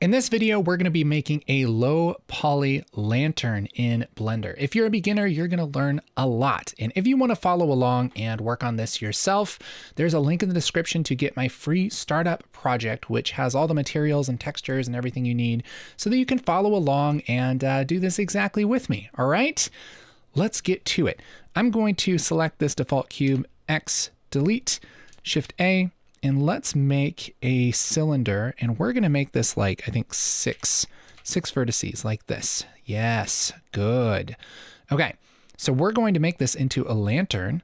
In this video, we're going to be making a low poly lantern in Blender. If you're a beginner, you're going to learn a lot. And if you want to follow along and work on this yourself, there's a link in the description to get my free startup project, which has all the materials and textures and everything you need so that you can follow along and do this exactly with me. All right, let's get to it. I'm going to select this default cube, X, delete, Shift A, and let's make a cylinder, and we're going to make this like, I think six vertices like this. Yes, good. Okay, so we're going to make this into a lantern,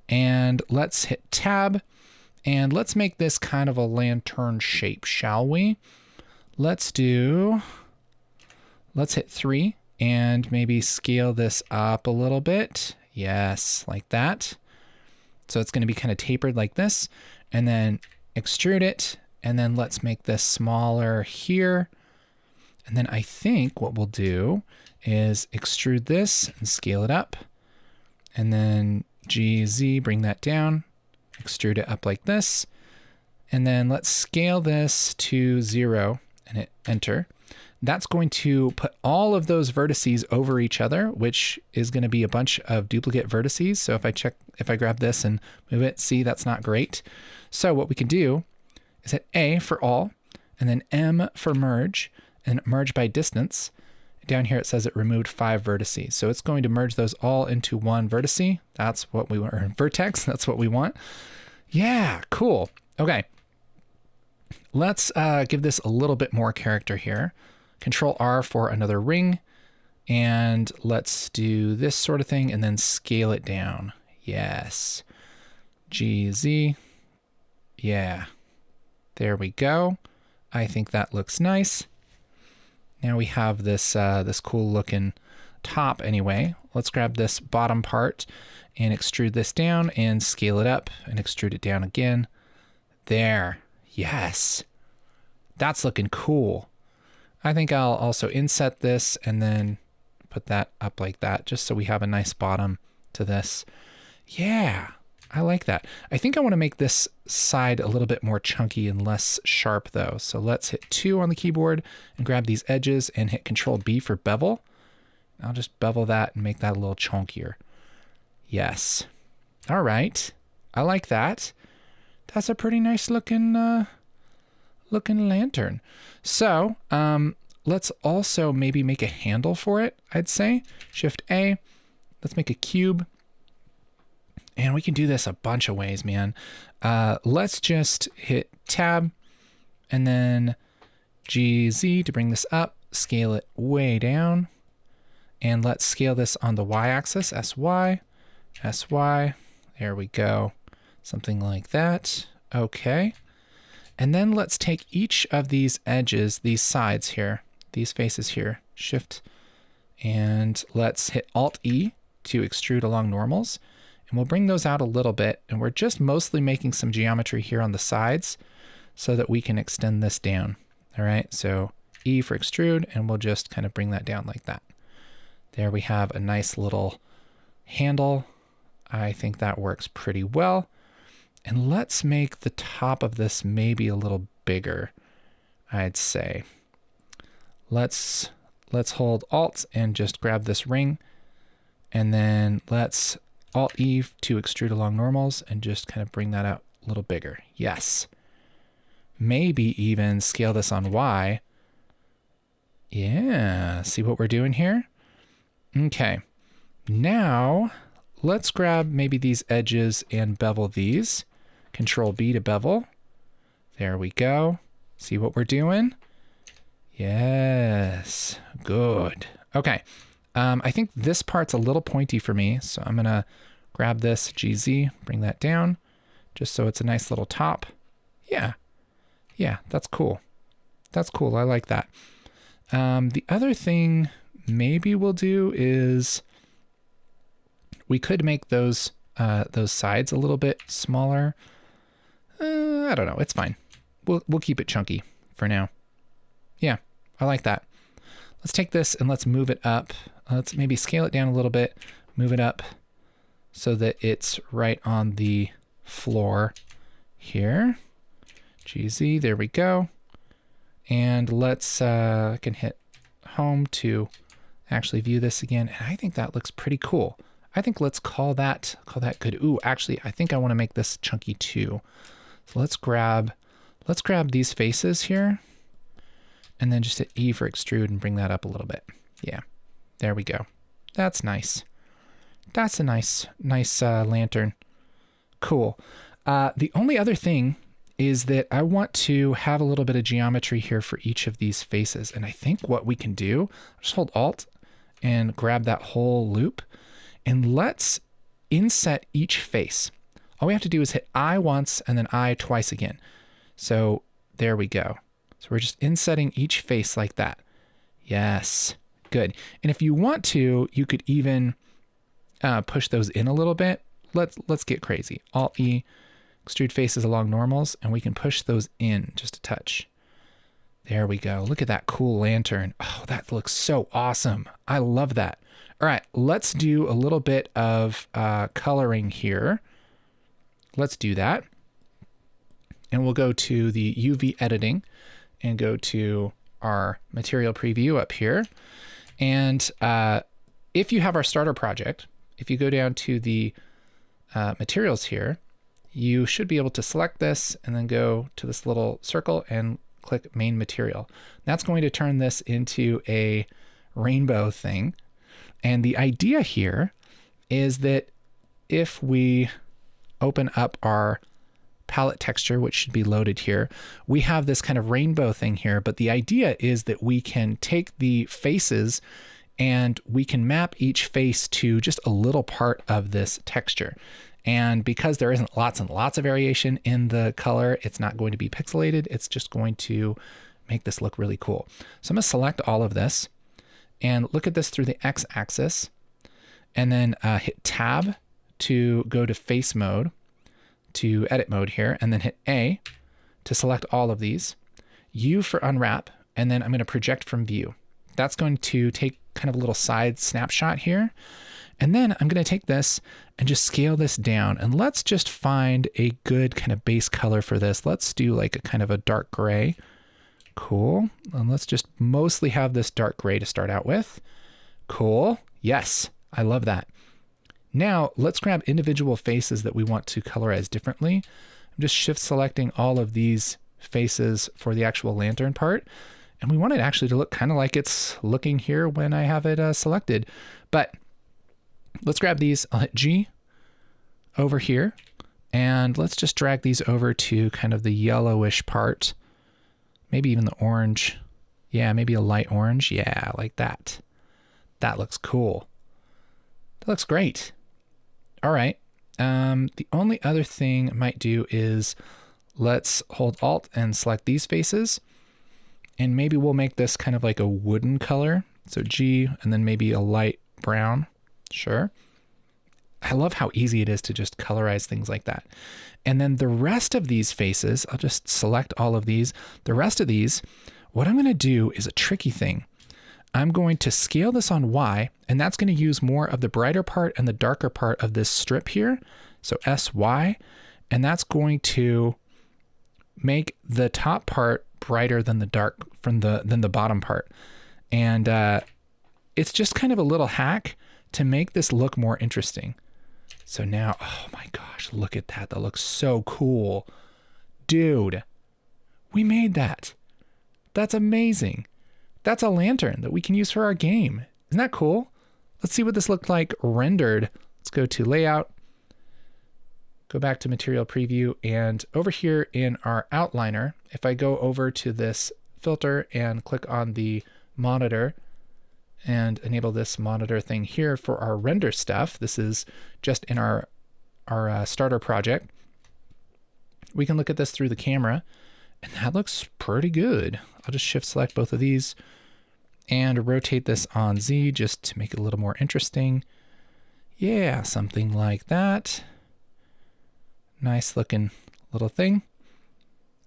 and let's hit tab, and let's make this kind of a lantern shape, shall we? Let's hit 3 and maybe scale this up a little bit. Yes, like that. So it's going to be kind of tapered like this. And then extrude it, and then let's make this smaller here. And then I think what we'll do is extrude this and scale it up, and then GZ, bring that down, extrude it up like this, and then let's scale this to 0 and hit enter. That's going to put all of those vertices over each other, which is going to be a bunch of duplicate vertices. So if I grab this and move it, see, that's not great. So what we can do is hit A for all, and then M for merge, and merge by distance. Down here it says it removed 5 vertices. So it's going to merge those all into one vertice. That's what we want, or vertex, that's what we want. Yeah, cool. Okay, let's give this a little bit more character here. Control R for another ring, and let's do this sort of thing and then scale it down. Yes. GZ. Yeah. There we go. I think that looks nice. Now we have this this cool looking top anyway. Let's grab this bottom part and extrude this down and scale it up and extrude it down again. There. Yes. That's looking cool. I think I'll also inset this and then put that up like that, just so we have a nice bottom to this. Yeah, I like that. I think I want to make this side a little bit more chunky and less sharp though. So let's hit 2 on the keyboard and grab these edges and hit Control B for bevel. I'll just bevel that and make that a little chunkier. Yes. All right. I like that. That's a pretty nice looking lantern. So let's also maybe make a handle for it, I'd say. Shift A, let's make a cube. And we can do this a bunch of ways, man. Let's just hit tab and then GZ to bring this up, scale it way down. And let's scale this on the y-axis, SY, SY. There we go. Something like that. Okay. And then let's take each of these edges, these sides here, these faces here, Shift, and let's hit Alt-E to extrude along normals. And we'll bring those out a little bit. And we're just mostly making some geometry here on the sides so that we can extend this down. All right, so E for extrude, and we'll just kind of bring that down like that. There we have a nice little handle. I think that works pretty well. And let's make the top of this maybe a little bigger, I'd say. Let's hold Alt and just grab this ring. And then let's Alt-E to extrude along normals and just kind of bring that out a little bigger. Yes. Maybe even scale this on Y. Yeah, see what we're doing here? Okay. Now, let's grab maybe these edges and bevel these. Control B to bevel. There we go. See what we're doing? Yes, good. Okay, I think this part's a little pointy for me, so I'm gonna grab this GZ, bring that down, just so it's a nice little top. Yeah, that's cool. That's cool, I like that. The other thing maybe we'll do is we could make those sides a little bit smaller. I don't know, it's fine. We'll keep it chunky for now. Yeah, I like that. Let's take this and let's move it up. Let's maybe scale it down a little bit, move it up so that it's right on the floor here. GZ, there we go. And let's, I can hit home to actually view this again. And I think that looks pretty cool. I think let's call that good. Ooh, actually, I think I want to make this chunky too. So let's grab these faces here and then just hit E for extrude and bring that up a little bit. Yeah, there we go. That's nice. That's a nice lantern. Cool. The only other thing is that I want to have a little bit of geometry here for each of these faces. And I think what we can do, just hold Alt and grab that whole loop, and let's inset each face. All we have to do is hit I once and then I twice again. So there we go. So we're just insetting each face like that. Yes, good. And if you want to, you could even push those in a little bit. Let's get crazy. Alt E, extrude faces along normals, and we can push those in just a touch. There we go. Look at that cool lantern. Oh, that looks so awesome. I love that. All right, let's do a little bit of coloring here. Let's do that. And we'll go to the UV editing and go to our material preview up here. And if you have our starter project, if you go down to the materials here, you should be able to select this and then go to this little circle and click main material. That's going to turn this into a rainbow thing. And the idea here is that if we open up our palette texture, which should be loaded here, we have this kind of rainbow thing here. But the idea is that we can take the faces and we can map each face to just a little part of this texture. And because there isn't lots and lots of variation in the color, it's not going to be pixelated. It's just going to make this look really cool. So I'm going to select all of this and look at this through the X axis, and then hit Tab to go to face mode, to edit mode here, and then hit A to select all of these, U for unwrap, and then I'm going to project from view. That's going to take kind of a little side snapshot here. And then I'm going to take this and just scale this down, and let's just find a good kind of base color for this. Let's do like a kind of a dark gray. Cool. And let's just mostly have this dark gray to start out with. Cool. Yes, I love that. Now let's grab individual faces that we want to colorize differently. I'm just shift selecting all of these faces for the actual lantern part. And we want it actually to look kind of like it's looking here when I have it selected. But let's grab these. I'll hit G over here. And let's just drag these over to kind of the yellowish part. Maybe even the orange. Yeah, maybe a light orange. Yeah, like that. That looks cool. That looks great. All right. The only other thing I might do is let's hold Alt and select these faces. And maybe we'll make this kind of like a wooden color. So G and then maybe a light brown. Sure. I love how easy it is to just colorize things like that. And then the rest of these faces, I'll just select all of these. The rest of these, what I'm going to do is a tricky thing. I'm going to scale this on Y, and that's going to use more of the brighter part and the darker part of this strip here. So SY, and that's going to make the top part brighter than the bottom part. And it's just kind of a little hack to make this look more interesting. So now, oh my gosh, look at that. That looks so cool. Dude, we made that. That's amazing. That's a lantern that we can use for our game. Isn't that cool? Let's see what this looked like rendered. Let's go to layout, go back to material preview, and over here in our outliner, if I go over to this filter and click on the monitor and enable this monitor thing here for our render stuff, this is just in our starter project, we can look at this through the camera, and that looks pretty good. I'll just shift select both of these and rotate this on Z just to make it a little more interesting. Yeah, something like that. Nice looking little thing.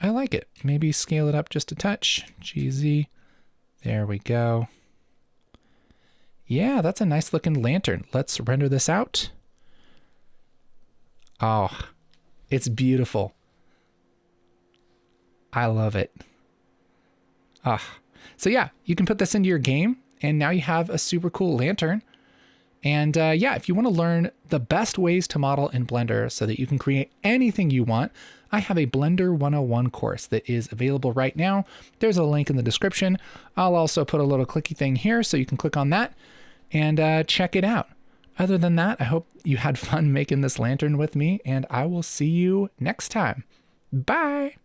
I like it. Maybe scale it up just a touch. GZ. There we go. Yeah, that's a nice looking lantern. Let's render this out. Oh, it's beautiful. I love it. So yeah, you can put this into your game, and now you have a super cool lantern. And yeah, if you want to learn the best ways to model in Blender so that you can create anything you want, I have a Blender 101 course that is available right now. There's a link in the description. I'll also put a little clicky thing here so you can click on that and check it out. Other than that, I hope you had fun making this lantern with me, and I will see you next time. Bye!